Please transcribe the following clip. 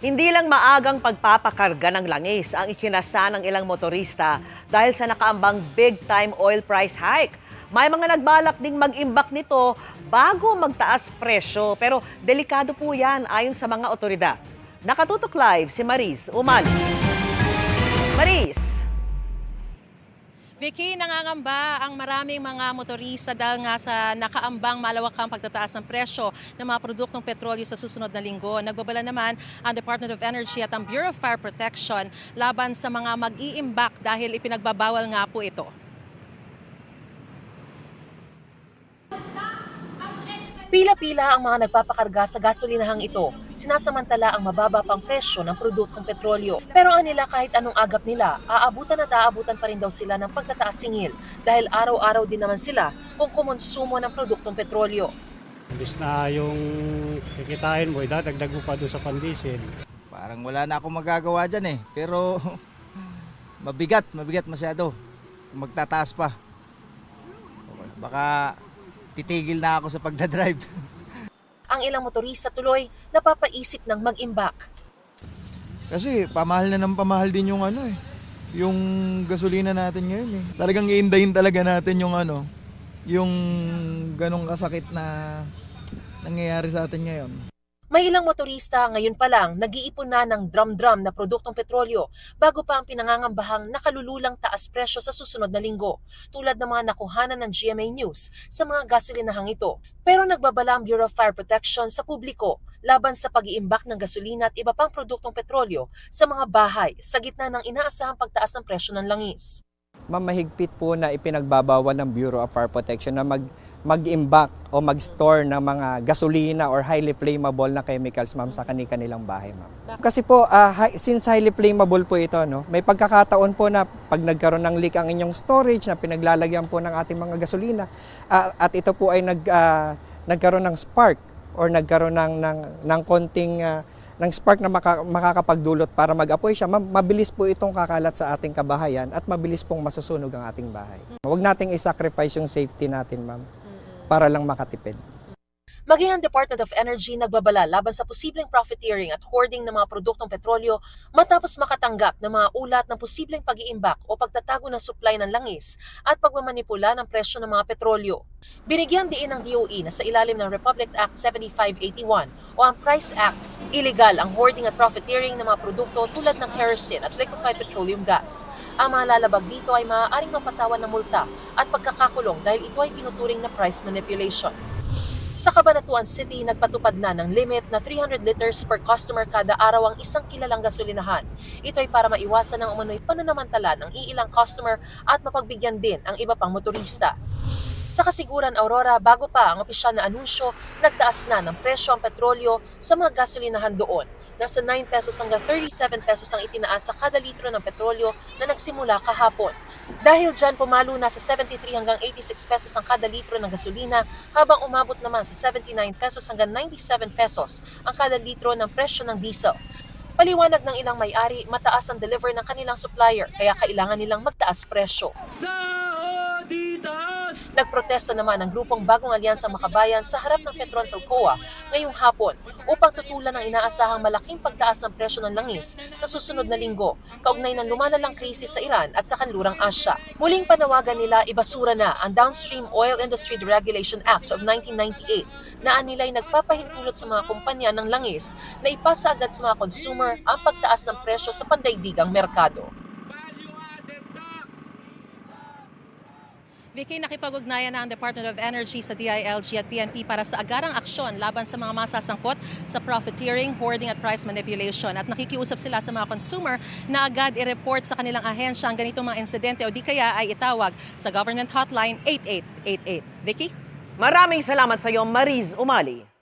Hindi lang maagang pagpapakarga ng langis ang ikinasa ng ilang motorista dahil sa nakaambang big-time oil price hike. May mga nagbalak ding mag-imbak nito bago magtaas presyo. Pero delikado po yan ayon sa mga otoridad. Nakatutok live si Mariz Umali. Mariz! Vicky, nangangamba ang maraming mga motorista dahil nga sa nakaambang malawakang pagtataas ng presyo ng mga produktong petrolyo sa susunod na linggo. Nagbabala naman ang Department of Energy at ang Bureau of Fire Protection laban sa mga mag-iimbak dahil ipinagbabawal nga po ito. Pila-pila ang mga nagpapakarga sa gasolinahang ito, sinasamantala ang mababa pang presyo ng produktong petrolyo. Pero anila kahit anong agap nila, aabutan at aabutan pa rin daw sila ng pagtataas singil dahil araw-araw din naman sila kung kumonsumo ng produktong petrolyo. Imbis na yung kikitain mo, idadagdag mo pa doon sa pandiesel. Parang wala na akong magagawa dyan pero mabigat masyado. Magtataas pa. Baka titigil na ako sa pagdadrive. Ang ilang motorista tuloy napapaisip ng mag-imbak. Kasi pamahal na ng pamahal din yung yung gasolina natin ngayon Talagang iindahin talaga natin yung ganong kasakit na nangyayari sa atin ngayon. May ilang motorista ngayon pa lang nag-iipon na ng drum-drum na produktong petrolyo bago pa ang pinangangambahang nakalululang taas presyo sa susunod na linggo, tulad ng mga nakuhanan ng GMA News sa mga gasolinahang ito. Pero nagbabala ang Bureau of Fire Protection sa publiko laban sa pag-iimbak ng gasolina at iba pang produktong petrolyo sa mga bahay sa gitna ng inaasahang pagtaas ng presyo ng langis. Mahigpit po na ipinagbabawal ng Bureau of Fire Protection na mag-imbak o mag-store ng mga gasolina or highly flammable na chemicals, ma'am, sa kanilang bahay, ma'am. Kasi po, since highly flammable po ito, may pagkakataon po na pag nagkaroon ng leak ang inyong storage na pinaglalagyan po ng ating mga gasolina at ito po ay nagkaroon ng spark or nagkaroon ng konting ng spark na makakapagdulot para mag-apoy siya, mabilis po itong kakalat sa ating kabahayan at mabilis pong masusunog ang ating bahay. Huwag nating i-sacrifice yung safety natin, ma'am, para lang makatipid. Maging ang Department of Energy nagbabala laban sa posibleng profiteering at hoarding ng mga produktong petrolyo matapos makatanggap ng mga ulat ng posibleng pag-iimbak o pagtatago ng supply ng langis at pagmamanipula ng presyo ng mga petrolyo. Binigyan diin ng DOE na sa ilalim ng Republic Act 7581 o ang Price Act, illegal ang hoarding at profiteering ng mga produkto tulad ng kerosene at liquefied petroleum gas. Ang mga lalabag dito ay maaaring mapatawan ng multa at pagkakakulong dahil ito ay tinuturing na price manipulation. Sa Cabanatuan City, nagpatupad na ng limit na 300 liters per customer kada araw ang isang kilalang gasolinahan. Ito ay para maiwasan ang umano'y pananamantala ng iilang customer at mapagbigyan din ang iba pang motorista. Sa Kasiguran, Aurora, bago pa ang opisyal na anunsyo, nagtaas na ng presyo ang petrolyo sa mga gasolinahan doon. Nasa 9 pesos hanggang 37 pesos ang itinaas sa kada litro ng petrolyo na nagsimula kahapon. Dahil dyan, pumalo na sa 73 hanggang 86 pesos ang kada litro ng gasolina, habang umabot naman sa 79 pesos hanggang 97 pesos ang kada litro ng presyo ng diesel. Paliwanag ng ilang may-ari, mataas ang deliver ng kanilang supplier, kaya kailangan nilang magtaas presyo. Nagprotesta naman ang grupong Bagong Alyansang Makabayan sa harap ng Petron Philcoa ngayong hapon upang tutulan ang inaasahang malaking pagtaas ng presyo ng langis sa susunod na linggo, kaugnay ng lumalalang krisis sa Iran at sa kanlurang Asya. Muling panawagan nila ibasura na ang Downstream Oil Industry Deregulation Act of 1998 na anilay nagpapahintulot sa mga kumpanya ng langis na ipasa agad sa mga consumer ang pagtaas ng presyo sa pandaigdigang merkado. Vicky, nakipag-ugnayan na ang Department of Energy sa DILG at PNP para sa agarang aksyon laban sa mga masasangkot sa profiteering, hoarding at price manipulation. At nakikiusap sila sa mga consumer na agad i-report sa kanilang ahensya ang ganitong mga insidente o di kaya ay itawag sa government hotline 8888. Vicky? Maraming salamat sa iyo, Mariz Umali.